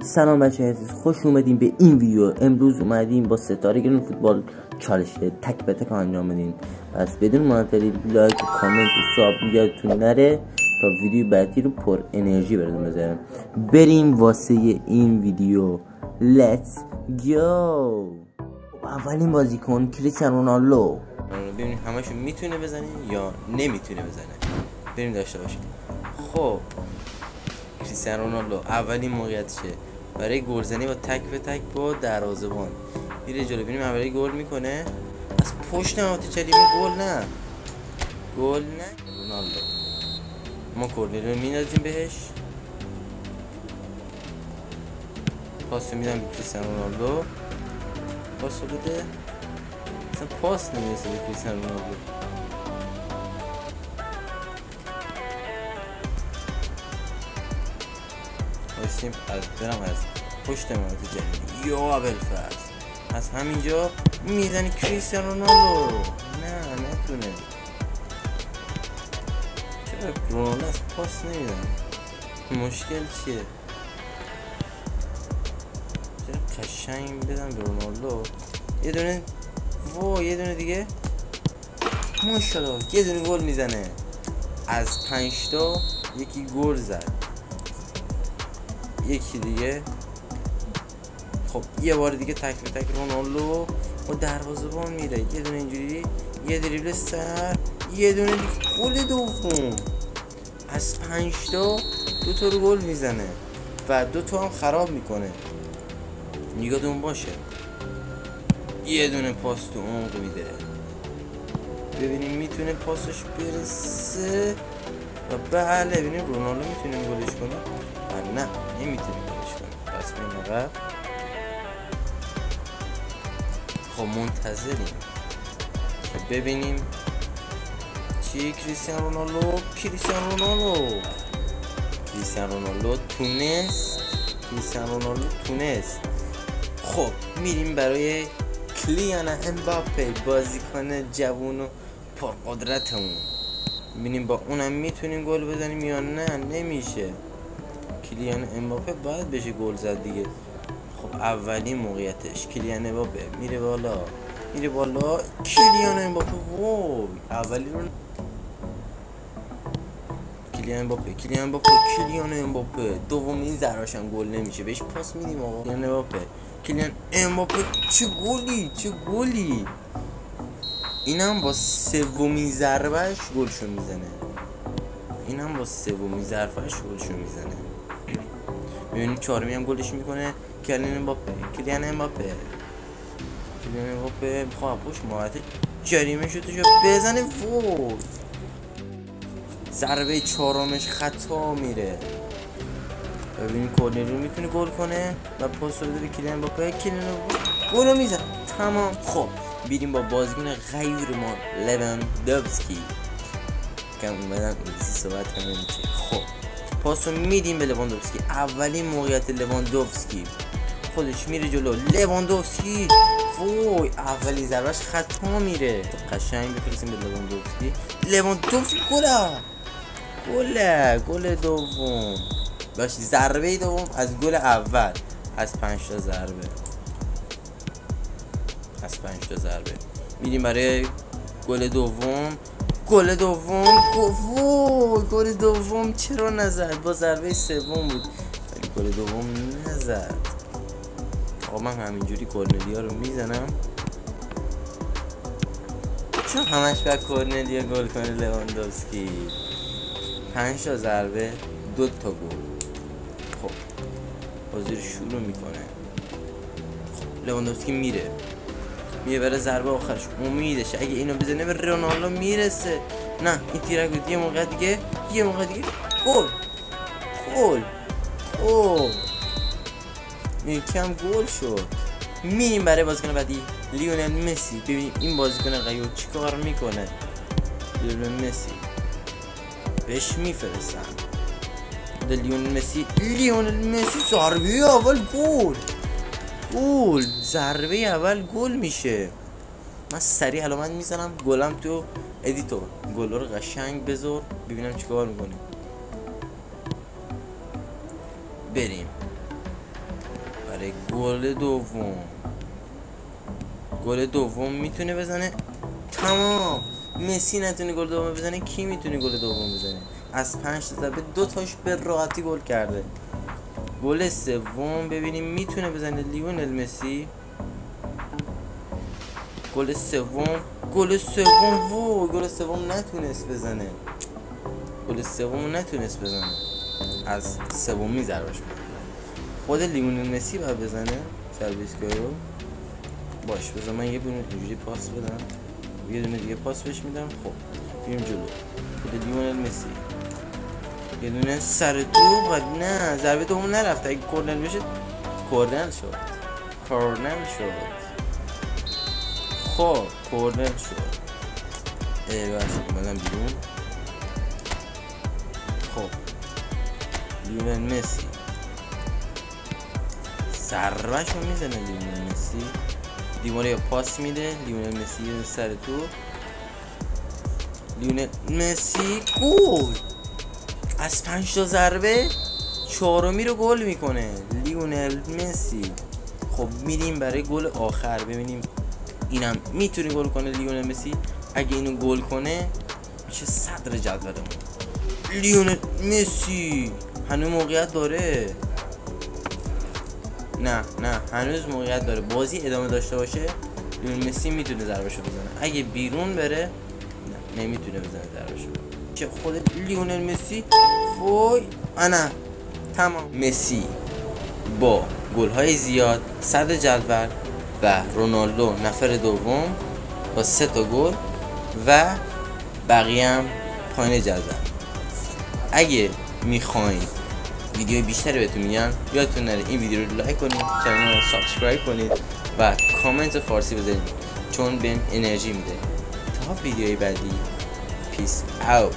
سلام بچه عزیز، خوش اومدین به این ویدیو. امروز اومدیم با ستاره گرین فوتبال چالش تک به تک انجام بدیم. پس بدون معطلی لایک و کامنت و ساب یادتون نره تا ویدیو بعدی رو پر انرژی براتون بذارم. بریم واسه این ویدیو. Let's go. اولین بازیکن کریستیانو رونالدو. ببینیم همشون میتونه بزنه یا نمیتونه بزنه. بریم داشته باشیم. خب کریستیانو رونالدو اولین موقعیتشه برای گلزنی با تک به تک با دروازه‌بان. میره جلو، ببینیم اولی گل میکنه از پشت نهات چلیمه. گل نه رونالدو. ما کورنر رو میندازیم بهش، پاس میدم به کریستیانو رونالدو، پاس بده. اصلا پاس نمیرسه به کریستیانو رونالدو. واسیم از پشت نهات چلیمه یا ابوالفضل از همینجا میزنی کریستیانو رونالدو. نه نتونه. چرا رونالدو از پاس نمیدن؟ مشکل چیه؟ چرا قشنگ بدم به رونالدو. یه دونه دیگه ماشاءالله یه دونه گل میزنه. از 5 تا یکی گل زد. یکی دیگه. خب یه بار دیگه تک به تک رونالدو و دروازه‌بان میره. یه دونه اینجوری، یه دریبل سر، یه دونه دیگه گل دوم. از 5 تا 2 تا رو گل میزنه و 2 تا هم خراب میکنه. نگاهتون باشه. یه دونه پاس تو عمق میده. ببینیم میتونه پاسش برسه و بله ببینیم رونالدو میتونه گلش کنه. نه نمیتونه گلش کنه. پس میریم عقب. خب منتظریم که ببینیم چی. کریستیانو رونالدو تونست. خب میریم برای کلیان امباپه، بازیکن جوون و پرقدرتمون. ببینیم با اونم میتونیم گل بزنیم یا نه. نمیشه. کلیان امباپه باید بشه گل زد دیگه. خب اولین موقعیتش کلیان امباپه میره بالا. کلیان امباپه وای اولی رو کلیان امباپه دومین ضربه‌شم گل نمیشه. بهش پاس میدیم آقا. کلیان امباپه چه گلی. اینم با سومین ضربهش گلشو میزنه. ببینید چهارمی هم گلش میکنه. کلیان امباپه میخواد پشت مهاجم جریمه شوتشو بزنه. وای ضربه چهارمش خطا میره. ببینید کورنر رو میتونه گل کنه و پاس رو بده به کلیان امباپه. گل میزنه. تمام. خب بریم با بازیکن غیر ما لواندوفسکی. کم اومدم انگلیسی صحبت کنم نمیشه. خب پاس رو میدیم به لواندوفسکی. اولین موقعیت لواندوفسکی، خودش میره جلو. لواندوفسکی وای اولین ضربهش خطا میره. قشنگ بفرستیم به لواندوفسکی. گل دوم. باشه ضربه دوم از گل اول. از 5 تا ضربه میریم برای گل دوم. گل دوم چرا نزد؟ با ضربه سوم بود ولی گل دوم نزد. آقا من همینجوری کورنلیا رو میزنم چون همش باید کورنلیا گل کنه. لواندوفسکی 5 تا ضربه 2 تا گل. خب بازی رو شروع میکنه. خب لواندوفسکی میره برای ضربه آخرش. امیدش اگه اینو بزنه به رونالدو میرسه. نه این تیرک بود. یه موقع دیگه گل. یکم گل شد. میریم برای بازیکن بعدی لیونل مسی. ببینیم این بازیکن غیور چیکار میکنه. لیونل مسی بهش میفرستن. لیونل مسی ضربه اول گل میشه. من سریع علامت میزنم گلم تو ادیتور. گل رو قشنگ بذار ببینم چیکار میکنی. بریم برای گل دوم میتونه بزنه. تمام. مسی نتونه گل دوم بزنه، کی میتونه گل دوم بزنه؟ از 5 تا ضربه 2 تاش به راحتی گل کرده. گل سوم ببینیم میتونه بزنه لیونل مسی. گل سوم نتونست بزنه. از سومی ضربش بود. خود لیونل مسی باید بزنه سرویسکایی رو. باش بذار من یه دونه اینجوری پاس بدم، یه دونه دیگه پاس بهش میدم. خب بریم جلو. خود لیونل مسی یه دونه سر تو و نه ضربه دوم نرفت. اگه کورنر بشه کورنر شد. خب کورنر شد. باشه اومدم بیرون. خب لیونل مسی ضربه‌شو میزنه. لیونل مسی دیماریا پاس میده. لیونل مسی سر تو. لیونل مسی گل. از 5 تا ضربه 4می رو گل میکنه لیونل مسی. خب میریم برای گل آخر، ببینیم اینم میتونه گل کنه لیونل مسی. اگه اینو گل کنه میشه صدر جدولمون. لیونل مسی هنوز موقعیت داره. نه هنوز موقعیت داره. بازی ادامه داشته باشه لیونل مسی میتونه ضربه‌شو بزنه. اگه بیرون بره نه نمیتونه بزنه ضربه‌شو. که خود لیونل مسی وای انا تمام. مسی با گل‌های زیاد صدر جدول و رونالدو نفر دوم با 3 تا گل و بقیه هم پایین جدول. اگه میخواین ویدیو بیشتری بهتون میگم یادتون نره این ویدیو رو لایک کنید، کانال رو سابسکرایب کنید و کامنت فارسی بذارید چون بهم انرژی میده. تا ویدیوی بعدی پیس اوت.